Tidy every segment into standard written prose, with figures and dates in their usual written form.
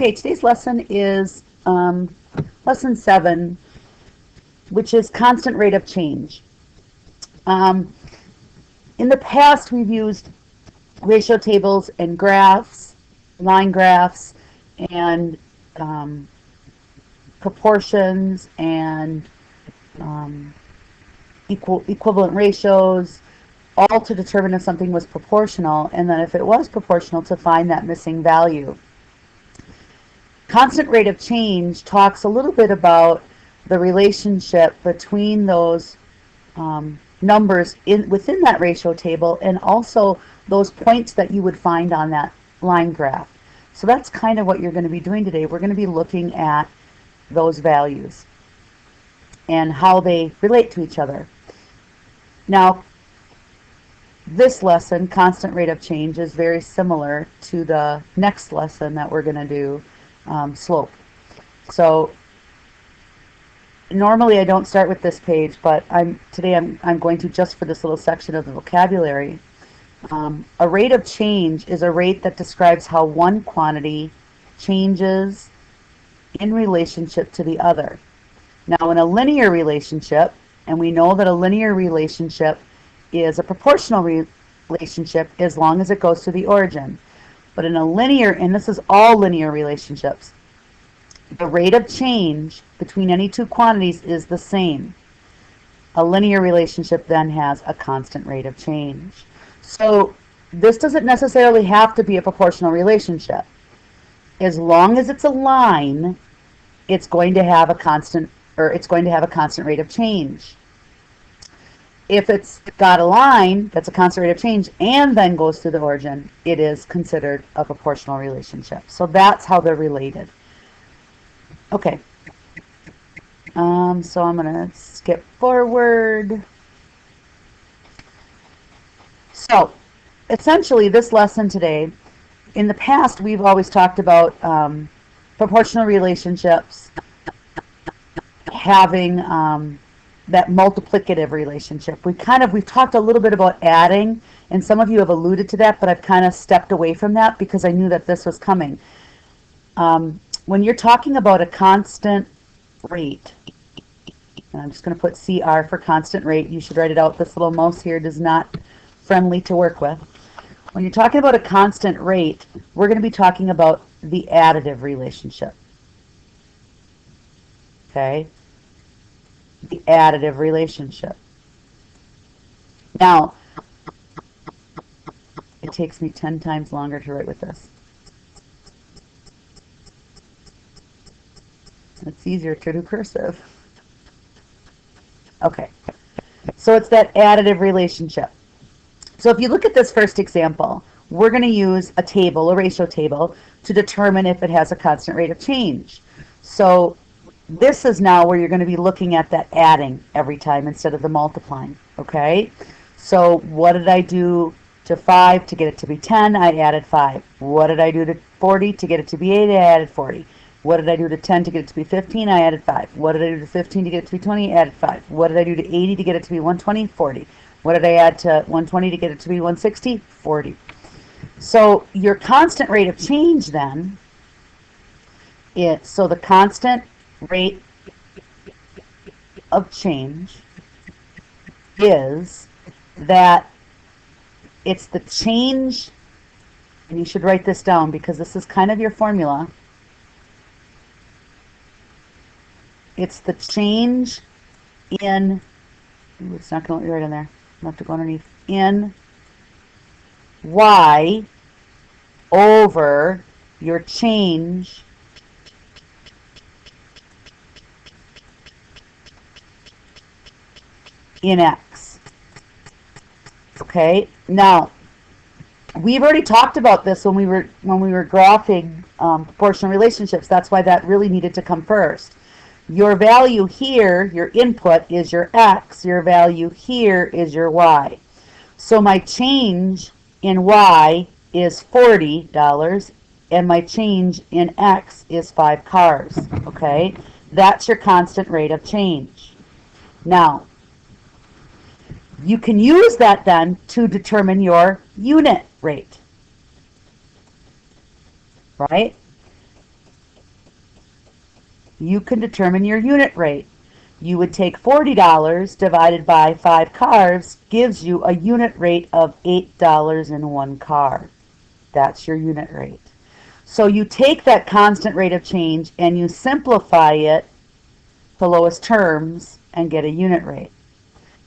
Okay, today's lesson is lesson 7, which is constant rate of change. Um, in the past, we've used ratio tables and graphs, line graphs, and um, proportions and equivalent ratios, all to determine if something was proportional, and then if it was proportional, to find that missing value. Constant rate of change talks a little bit about the relationship between those numbers within that ratio table, and also those points that you would find on that line graph. So that's kind of what you're going to be doing today. We're going to be looking at those values and how they relate to each other. Now, this lesson, constant rate of change, is very similar to the next lesson that we're going to do, slope. So normally I don't start with this page, but today I'm going to, just for this little section of the vocabulary. A rate of change is a rate that describes how one quantity changes in relationship to the other. Now, in a linear relationship, and we know that a linear relationship is a proportional relationship as long as it goes to the origin. But in a linear, and this is all linear relationships, the rate of change between any two quantities is the same. A linear relationship then has a constant rate of change. So this doesn't necessarily have to be a proportional relationship. As long as it's a line, it's going to have a constant rate of change. If it's got a line that's a constant rate of change and then goes to the origin, it is considered a proportional relationship. So that's how they're related. Okay. So I'm going to skip forward. So essentially, this lesson today, in the past, we've always talked about proportional relationships having that multiplicative relationship. We've talked a little bit about adding, and some of you have alluded to that, but I've kind of stepped away from that because I knew that this was coming. When you're talking about a constant rate, and I'm just going to put CR for constant rate. You should write it out. This little mouse here is not friendly to work with. When you're talking about a constant rate, we're going to be talking about the additive relationship. Okay? The additive relationship. Now, it takes me 10 times longer to write with this. It's easier to do cursive. Okay, so it's that additive relationship. So if you look at this first example, we're going to use a table, a ratio table, to determine if it has a constant rate of change. So this is now where you're going to be looking at that adding every time instead of the multiplying, okay? So what did I do to 5 to get it to be 10? I added 5. What did I do to 40 to get it to be 8? I added 40. What did I do to 10 to get it to be 15? I added 5. What did I do to 15 to get it to be 20? I added 5. What did I do to 80 to get it to be 120? 40. What did I add to 120 to get it to be 160? 40. So your constant rate of change then, so the constant rate of change is that it's the change, and you should write this down because this is kind of your formula. It's the change in, it's not going to let me write in there. I have to go underneath. In y over your change in x. Okay, now we've already talked about this when we were graphing proportional relationships. That's why that really needed to come first. Your value here, your input, is your x. Your value here is your y. So my change in y is $40, and my change in x is 5 cars. Okay, that's your constant rate of change. Now, you can use that then to determine your unit rate, right? you can determine your unit rate. You would take $40 divided by 5 cars gives you a unit rate of $8 in one car. That's your unit rate. So you take that constant rate of change and you simplify it to lowest terms and get a unit rate.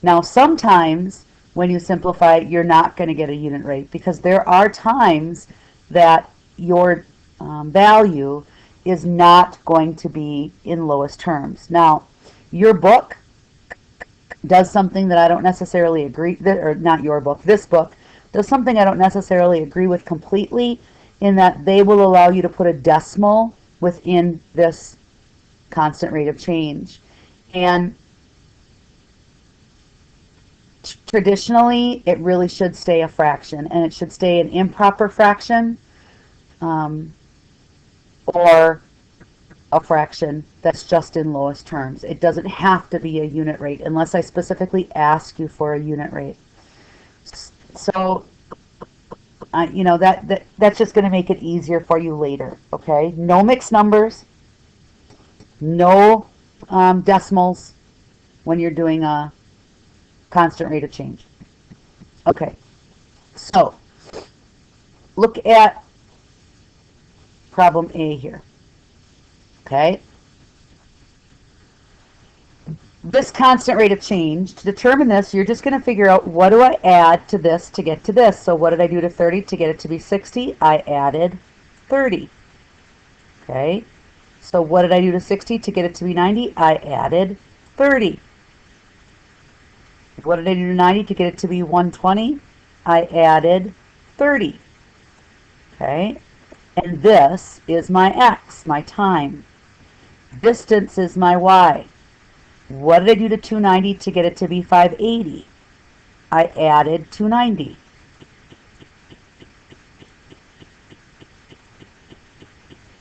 Now sometimes when you simplify it, you're not going to get a unit rate because there are times that your value is not going to be in lowest terms. Now, your book does something that I don't necessarily agree, or not your book, this book does something I don't necessarily agree with completely, in that they will allow you to put a decimal within this constant rate of change. And traditionally, it really should stay a fraction, and it should stay an improper fraction, or a fraction that's just in lowest terms. It doesn't have to be a unit rate unless I specifically ask you for a unit rate. So, that's just going to make it easier for you later, okay? No mixed numbers, no decimals when you're doing a constant rate of change. Okay, so look at problem A here. Okay. This constant rate of change, to determine this, you're just going to figure out what do I add to this to get to this. So what did I do to 30 to get it to be 60? I added 30. Okay. So what did I do to 60 to get it to be 90? I added 30. What did I do to 90 to get it to be 120? I added 30. Okay. And this is my x, my time. Distance is my y. What did I do to 290 to get it to be 580? I added 290.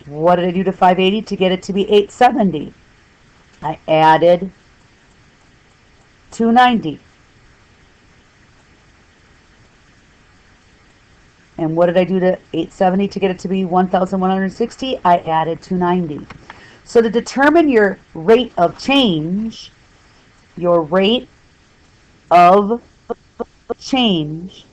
What did I do to 580 to get it to be 870? I added 290. And what did I do to 870 to get it to be 1,160? I added 290. So to determine your rate of change, your rate of change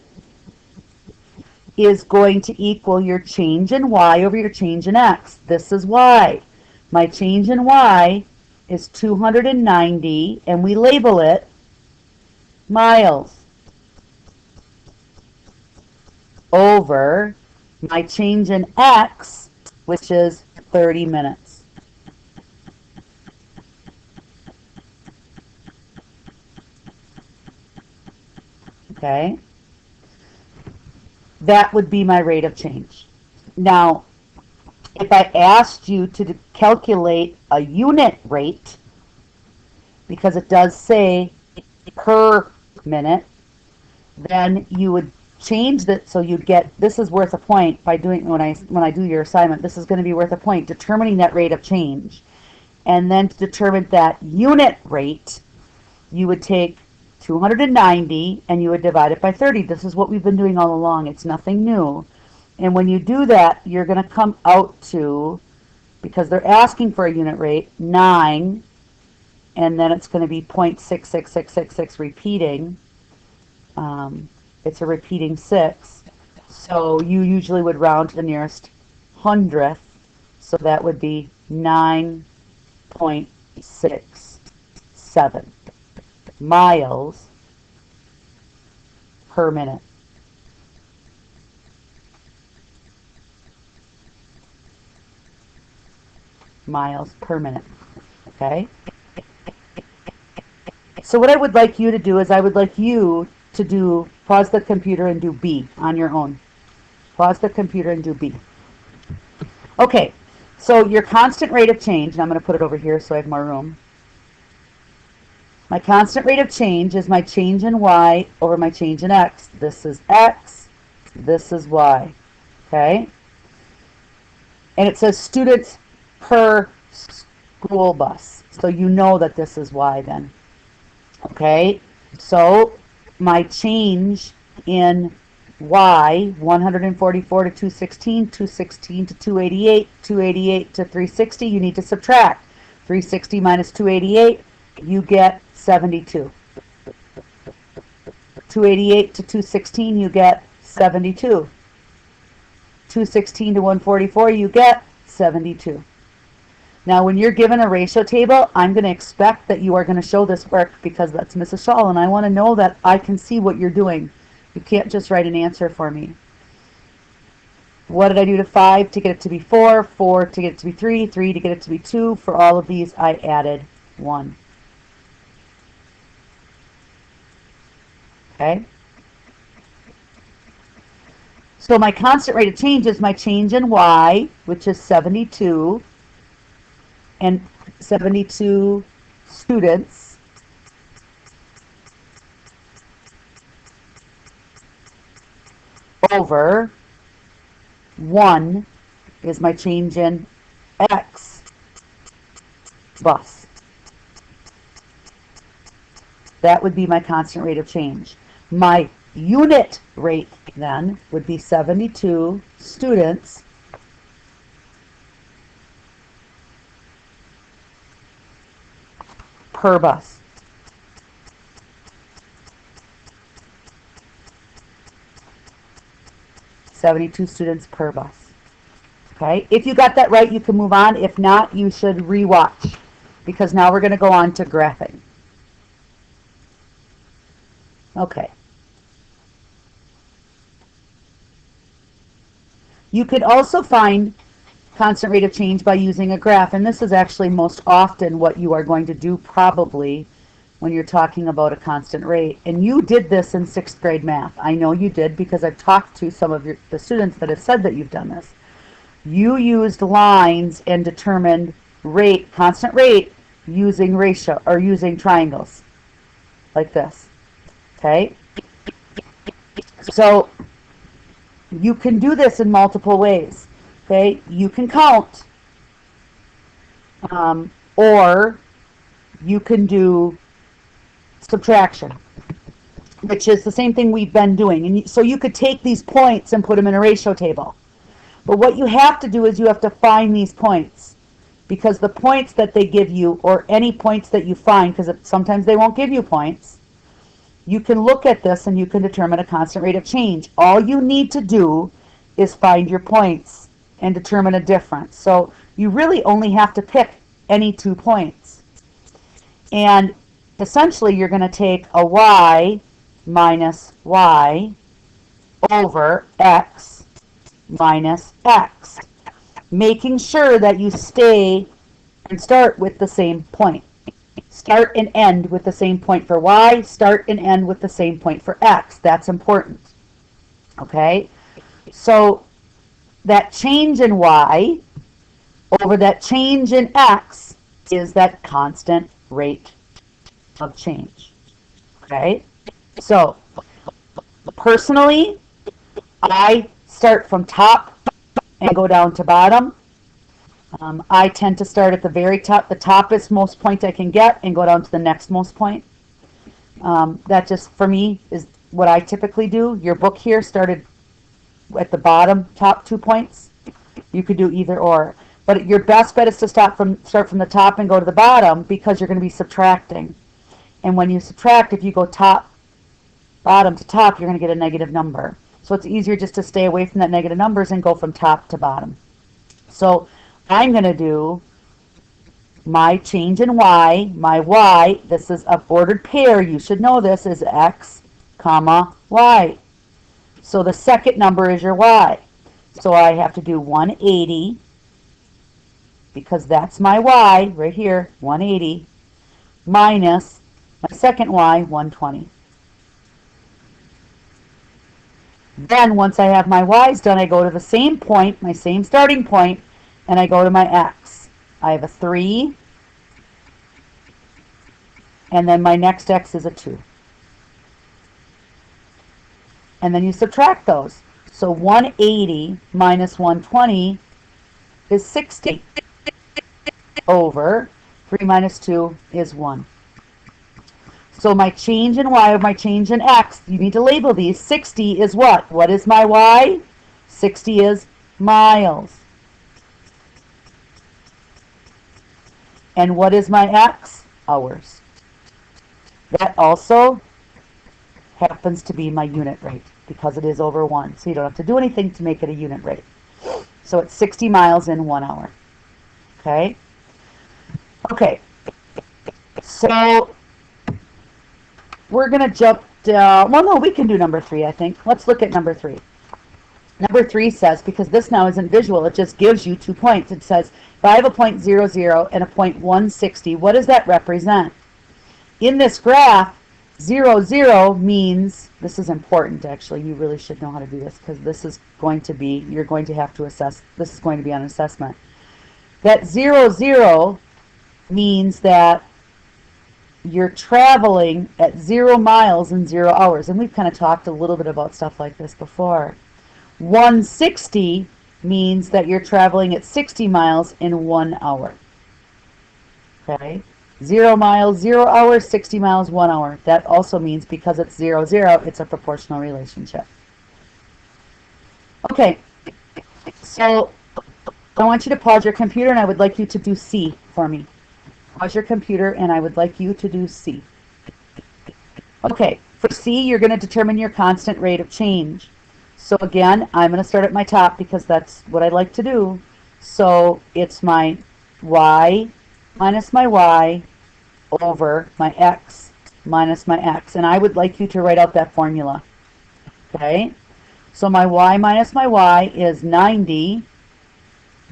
is going to equal your change in y over your change in x. This is y. My change in y is 290, and we label it miles, over my change in x, which is 30 minutes. Okay, that would be my rate of change. Now, if I asked you to calculate a unit rate, because it does say per minute, then you would change that, so you'd get, this is worth a point by doing, when I do your assignment, this is going to be worth a point, determining that rate of change. And then to determine that unit rate, you would take 290 and you would divide it by 30. This is what we've been doing all along. It's nothing new. And when you do that, you're going to come out to, because they're asking for a unit rate, 9, and then it's going to be 0.66666 repeating. It's a repeating 6. So you usually would round to the nearest hundredth. So that would be 9.67 miles per minute. Miles per minute. Okay? So what I would like you to do is I would like you to pause the computer and do B on your own. Pause the computer and do B. Okay, so your constant rate of change, and I'm going to put it over here so I have more room. My constant rate of change is my change in y over my change in x. This is x, this is y. Okay? And it says students per school bus. So you know that this is y then. Okay? So my change in y, 144 to 216, 216 to 288, 288 to 360, you need to subtract. 360 minus 288, you get 72. 288 to 216, you get 72. 216 to 144, you get 72. Now, when you're given a ratio table, I'm going to expect that you are going to show this work because that's Mrs. Shaw, and I want to know that I can see what you're doing. You can't just write an answer for me. What did I do to 5 to get it to be 4, 4 to get it to be 3, 3 to get it to be 2? For all of these, I added 1. Okay? So my constant rate of change is my change in y, which is 72, and 72 students over 1 is my change in x bus. That would be my constant rate of change. My unit rate then would be 72 students per bus. $72 students per bus. Okay, if you got that right, you can move on. If not, you should rewatch because now we're going to go on to graphing. Okay. You could also find constant rate of change by using a graph, and this is actually most often what you are going to do probably when you're talking about a constant rate. And you did this in 6th grade math. I know you did because I've talked to some of the students that have said that you've done this. You used lines and determined rate, constant rate, using ratio or using triangles like this. Okay? So you can do this in multiple ways. Okay? You can count, or you can do subtraction, which is the same thing we've been doing. And so you could take these points and put them in a ratio table. But what you have to do is you have to find these points, because the points that they give you, or any points that you find, because sometimes they won't give you points, you can look at this and you can determine a constant rate of change. All you need to do is find your points and determine a difference. So you really only have to pick any 2 points. And essentially you're going to take a y minus y over x minus x, making sure that you stay and start with the same point. Start and end with the same point for y, start and end with the same point for x. That's important. Okay? So that change in y over that change in x is that constant rate of change. Okay? So personally, I start from top and go down to bottom. I tend to start at the very top, the toppest most point I can get, and go down to the next most point. That just, for me, is what I typically do. Your book here started at the bottom, top 2 points. You could do either or. But your best bet is to start from the top and go to the bottom, because you're going to be subtracting. And when you subtract, if you go bottom to top, you're going to get a negative number. So it's easier just to stay away from that negative numbers and go from top to bottom. So I'm going to do my change in y, my y, this is an ordered pair, you should know this, is x, comma, y. So the second number is your y. So I have to do 180, because that's my y, right here, 180, minus my second y, 120. Then once I have my y's done, I go to the same point, my same starting point, and I go to my x. I have a 3, and then my next x is a 2. And then you subtract those. So 180 minus 120 is 60 over 3 minus 2 is 1. So my change in y or my change in x, you need to label these. 60 is what? What is my y? 60 is miles. And what is my x? Hours. That also happens to be my unit rate because it is over 1. So you don't have to do anything to make it a unit rate. So it's 60 miles in 1 hour. Okay? Okay. So we're going to jump down. Well, no, we can do number 3, I think. Let's look at number 3. Number 3 says, because this now isn't visual, it just gives you 2 points. It says, if I have a point 00 and a point 160, what does that represent? In this graph, 00 means, this is important actually, you really should know how to do this because this is going to be, you're going to have to assess, this is going to be on assessment. That 00 means that you're traveling at 0 miles in 0 hours. And we've kind of talked a little bit about stuff like this before. 160 means that you're traveling at 60 miles in 1 hour. Okay? 0 miles, 0 hours, 60 miles, 1 hour. That also means because it's 00, it's a proportional relationship. Okay, so I want you to pause your computer and I would like you to do C for me. Pause your computer and I would like you to do C. Okay, for C, you're going to determine your constant rate of change. So again, I'm going to start at my top because that's what I like to do. So it's my y minus my y over my x minus my x. And I would like you to write out that formula. Okay? So my y minus my y is 90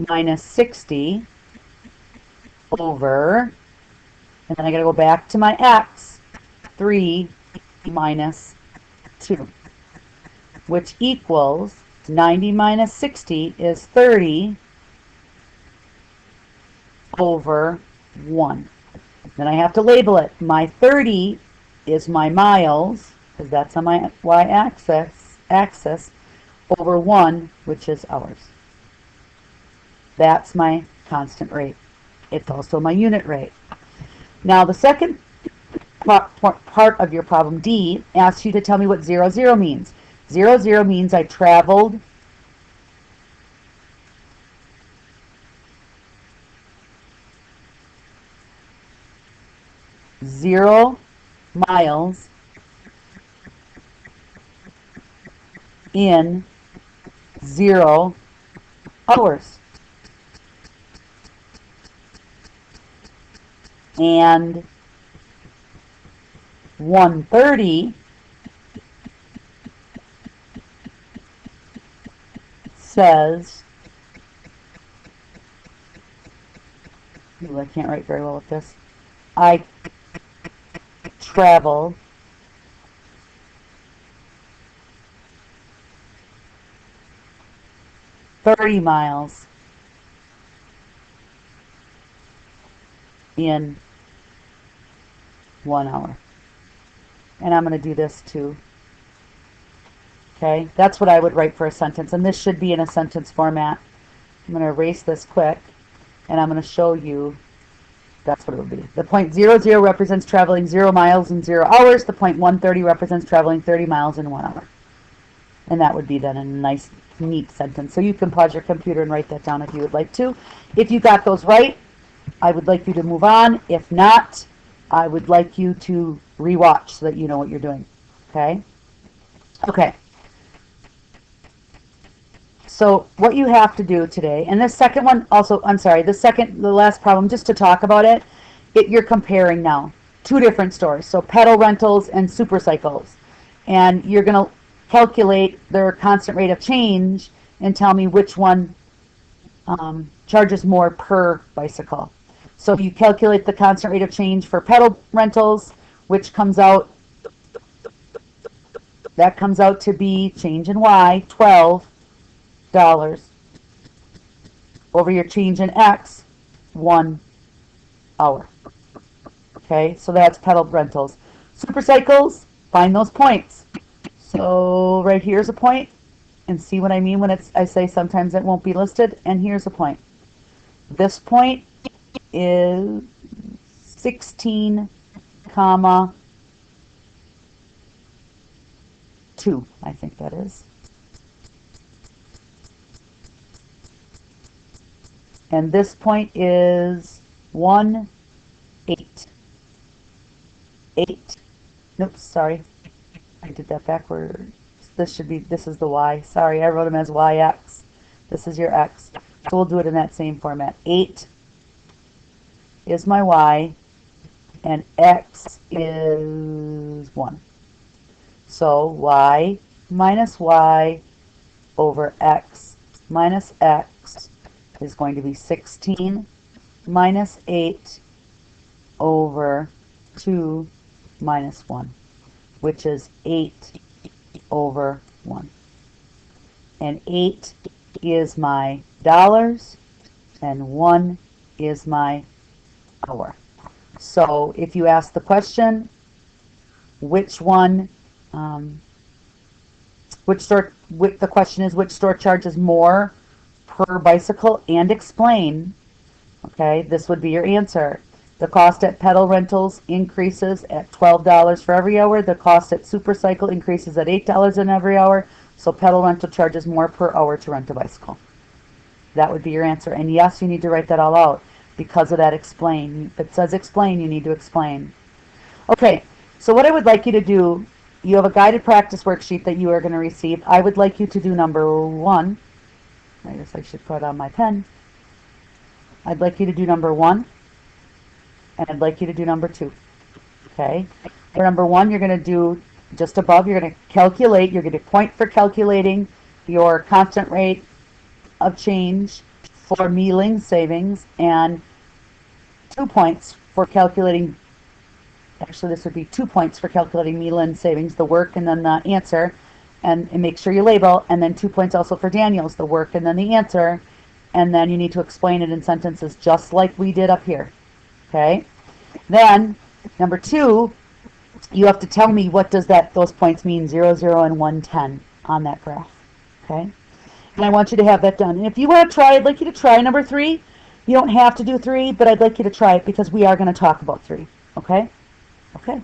minus 60 over, and then I got to go back to my x, 3 minus 2, which equals 90 minus 60 is 30 over 1. Then I have to label it. My 30 is my miles, because that's on my y-axis, over 1, which is hours. That's my constant rate. It's also my unit rate. Now the second part of your problem, D, asks you to tell me what 00 means. 00 means I traveled 0 miles in 0 hours. And 130 says, ooh, I can't write very well with this. I travel 30 miles in 1 hour. And I'm going to do this too. Okay, that's what I would write for a sentence. And this should be in a sentence format. I'm going to erase this quick. And I'm going to show you, that's what it would be. The point 00 represents traveling 0 miles in 0 hours. The point 130 represents traveling 30 miles in 1 hour. And that would be then a nice, neat sentence. So you can pause your computer and write that down if you would like to. If you got those right, I would like you to move on. If not, I would like you to rewatch so that you know what you're doing. Okay? Okay. So what you have to do today, and this second one also, I'm sorry, the last problem, just to talk about it, you're comparing now 2 different stores. So pedal rentals and supercycles. And you're going to calculate their constant rate of change and tell me which one charges more per bicycle. So you calculate the constant rate of change for pedal rentals, which comes out, that comes out to be change in Y, $12 over your change in X, 1 hour. Okay, so that's pedal rentals. Supercycles, find those points. So right here's a point, and see what I mean when I say sometimes it won't be listed, and here's a point. This point is 16, comma 2, I think that is. And this point is 1, 8. Nope, sorry. I did that backwards. This is the y. Sorry, I wrote them as yx. This is your x. So we'll do it in that same format. 8 is my y, and x is 1. So y minus y over x minus x is going to be 16 minus 8 over 2 minus 1, which is 8 over 1. And 8 is my dollars, and 1 is my hour. So if you ask the question, which one, the question is which store charges more per bicycle, and explain, okay, this would be your answer. The cost at Pedal Rentals increases at $12 for every hour. The cost at Supercycle increases at $8 in every hour. So Pedal Rental charges more per hour to rent a bicycle. That would be your answer. And yes, you need to write that all out because of that explain. If it says explain, you need to explain. Okay, so what I would like you to do, you have a guided practice worksheet that you are going to receive. I would like you to do number 1. I guess I should put on my pen. I'd like you to do number 1. And I'd like you to do number 2. Okay? For number 1, you're going to do just above, you're going to calculate, you're going to point for calculating your constant rate of change for mealing savings, and 2 points for calculating, actually this would be 2 points for calculating meal savings, the work and then the answer, and make sure you label, and then 2 points also for Daniel's, the work and then the answer, and then you need to explain it in sentences just like we did up here. Okay? Then, number 2, you have to tell me what does those points mean, 0, 0, and 1, 10 on that graph. Okay? And I want you to have that done. And if you want to try, I'd like you to try number 3. You don't have to do 3, but I'd like you to try it because we are going to talk about 3. Okay? Okay.